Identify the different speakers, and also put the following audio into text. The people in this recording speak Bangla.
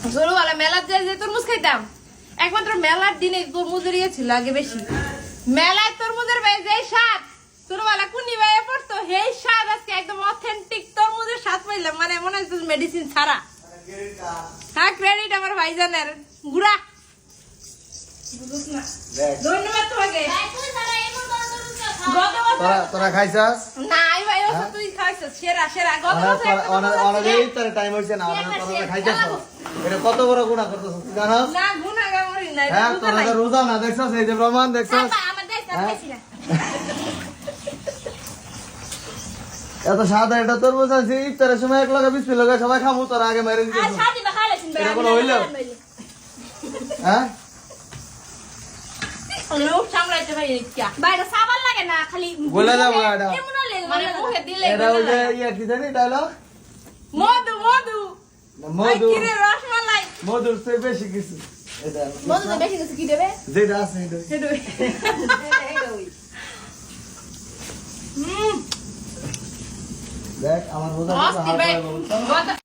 Speaker 1: ছোটবেলা মেলার যে তরমুজ খাইতাম, একমাত্র মেলার দিনে তরমুজের ইয়ে ছিল আগে বেশি। মেলায় তরমুজের যে স্বাদ ছোটবেলা কুনি ভাইয়ে পড়তো, সেই স্বাদ আজকে একদম অথেন্টিক তরমুজের স্বাদ পাইলাম। মানে মনে হচ্ছে মেডিসিন ছাড়া। হ্যাঁ, ক্রেডিট আমার ভাইজানের। গুড়া ধন্যবাদ তোমাকে।
Speaker 2: তোরা খাইছাস
Speaker 1: না ভাই, তুই খাইছিস সেরা সেরা।
Speaker 2: টাইম হয়েছে না, তোরা খাইছাস। এটা কত বড় গুণা করতেছ জানাস
Speaker 1: না? গুণা গামরি না।
Speaker 2: হ্যাঁ, তোরা তো রোজা না দেখছস, এই যে প্রমাণ দেখছস। এত সাদা এটা তরমুজ আনছি, ইফতারের সময় এক লগে বিসমিল্লাহ লগে সবাই খামু, তোরা আগে মেরে দিতেছ। এটা কোনো হইল? হ্যাঁ,
Speaker 1: লোক সামলাইতে পারি না। বাইরে সাবান লাগে না, খালি
Speaker 2: বলে যাবো এটা।
Speaker 1: মানে মুখে দিলে
Speaker 2: এটা ওই যে ইয়া কি জানি ডায়লগ,
Speaker 1: মধু মধু
Speaker 2: মধু
Speaker 1: কিরে রসমালাই।
Speaker 2: মধুর চেয়ে বেশি কিছু। এটা
Speaker 1: মধু তো বেশি কিছু কি দেবে?
Speaker 2: যেটা আছে এটা। দেখ আমার রোজা
Speaker 1: অস্থির ভাই।